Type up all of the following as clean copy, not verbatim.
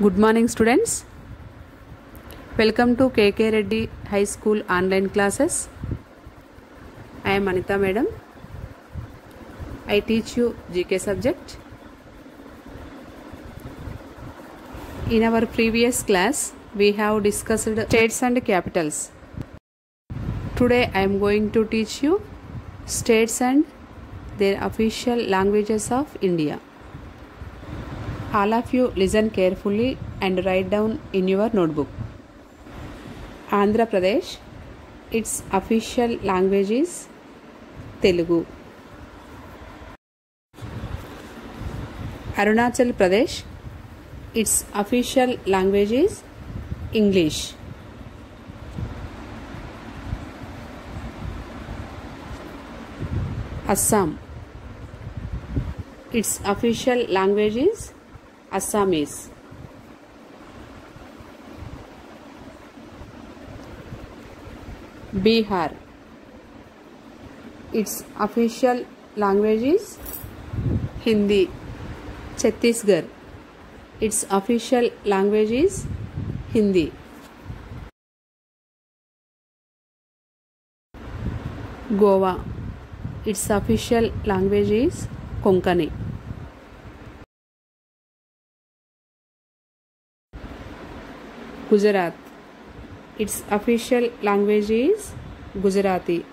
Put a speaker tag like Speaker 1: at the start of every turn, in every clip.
Speaker 1: Good morning students. Welcome to KK Reddy High School online classes. I am Anita madam. I teach you GK subject. In our previous class we have discussed states and capitals. Today I am going to teach you states and their official languages of India. All of you listen carefully and write down in your notebook. Andhra Pradesh, its official language is Telugu. Arunachal Pradesh, its official language is English. Assam, its official language is Assamese. Bihar, its official language is Hindi. Chhattisgarh, its official language is Hindi. Goa, its official language is Konkani. Gujarat, its official language is Gujarati.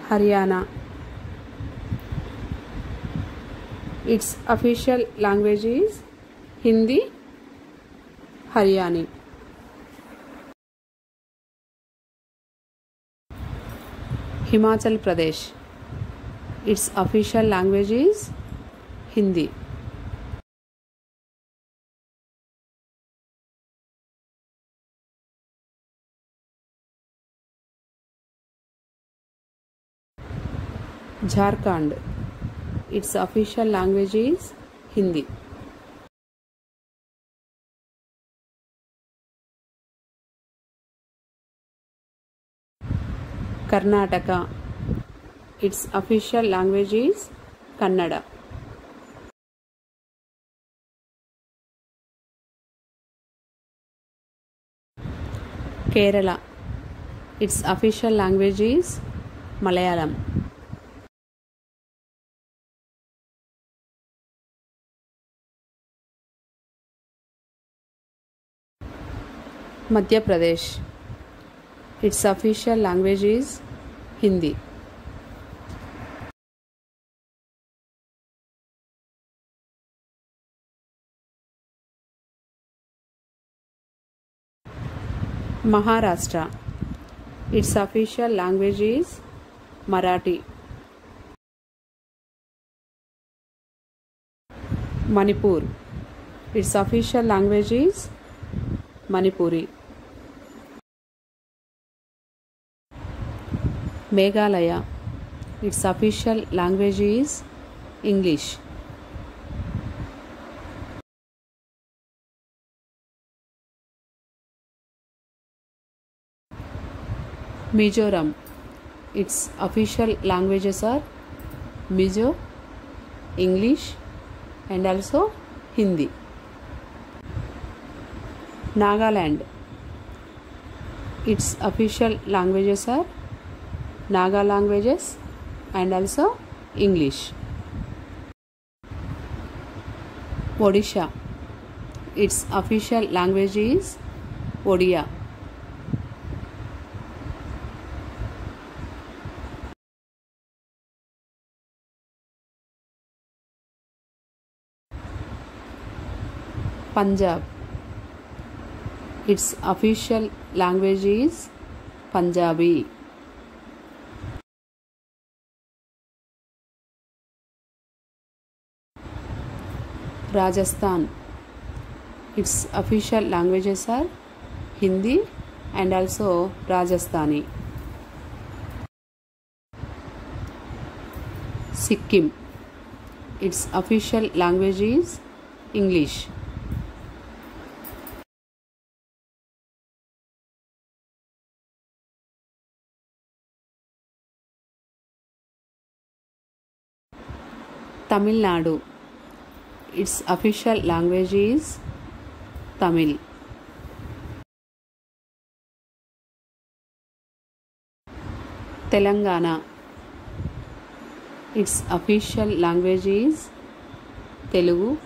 Speaker 1: Haryana, its official language is Hindi, Haryani. Himachal Pradesh, its official language is Hindi. Jharkhand, its official language is Hindi. Karnataka, its official language is Kannada. Kerala, its official language is Malayalam. Madhya Pradesh, its official language is Hindi. Maharashtra, its official language is Marathi. Manipur, its official language is Manipuri. Meghalaya, its official language is English. Mizoram, its official languages are Mizo, English and also Hindi. Nagaland, its official languages are Naga languages and also English. Odisha, its official language is Odia. Punjab, its official language is Punjabi. Rajasthan, its official languages are Hindi and also Rajasthani. Sikkim, its official language is English. Tamil Nadu. Its official language is Tamil. Telangana. Its official language is Telugu.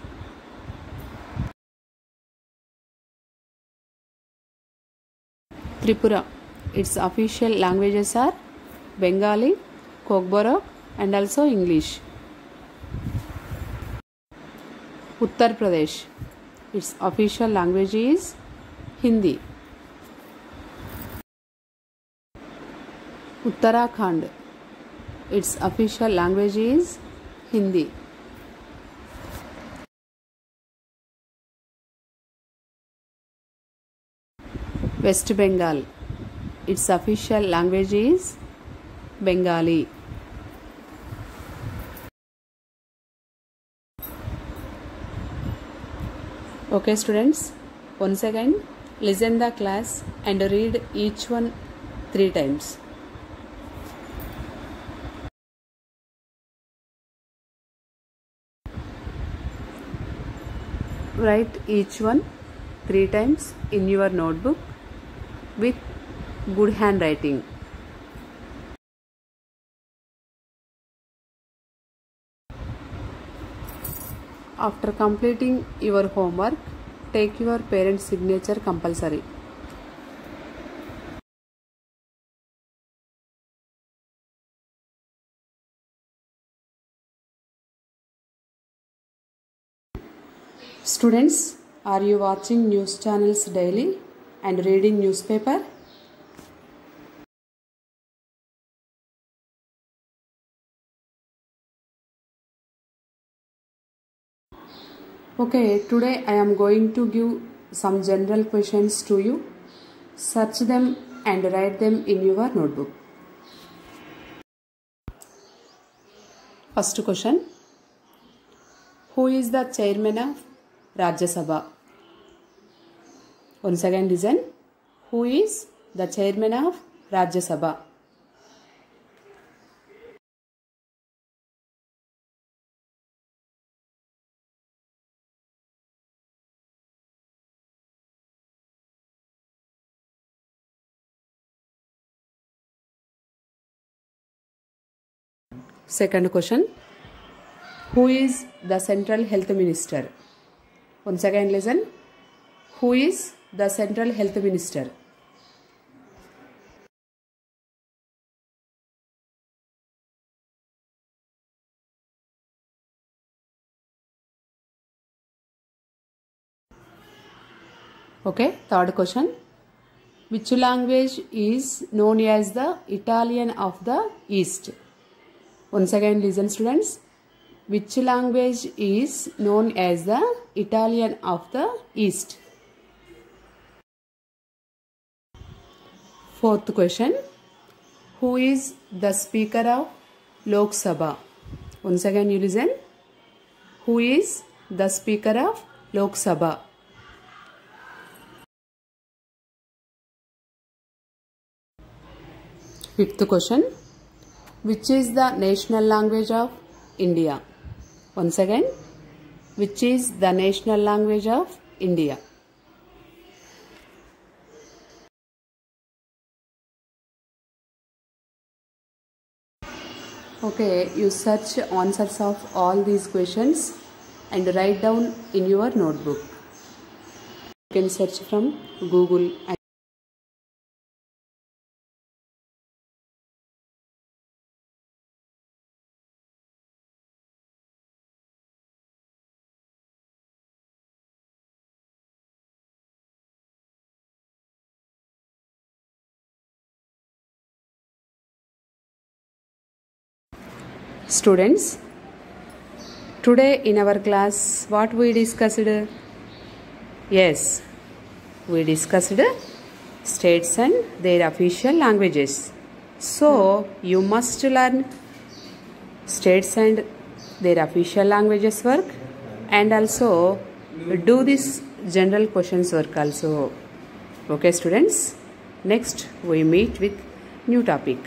Speaker 1: Tripura. Its official languages are Bengali, Kokborok and also English. Uttar Pradesh. Its official language is Hindi. Uttarakhand. Its official language is Hindi. West Bengal. Its official language is Bengali. Okay students, once again listen the class and read each one 3 times. Write each one 3 times in your notebook with good handwriting. After completing your homework, take your parents' signature compulsory. Students, are you watching news channels daily and reading newspaper? Okay, today I am going to give some general questions to you. Search them and write them in your notebook. First question. Who is the chairman of Rajya Sabha? Once again listen. Who is the chairman of Rajya Sabha? Second question. Who is the Central Health Minister? Once again listen. Who is the Central Health Minister? Okay, third question. Which language is known as the Italian of the East? Once again listen students. Which language is known as the Italian of the East? Fourth question. Who is the Speaker of Lok Sabha? Once again you listen. Who is the Speaker of Lok Sabha? Fifth question. Which is the national language of India? Once again, which is the national language of India? Okay, you search answers of all these questions and write down in your notebook. You can search from Google. Students, today in our class what we discussed? Yes, we discussed states and their official languages. So you must learn states and their official languages work and also do this general questions work also. Okay students, next we meet with new topic.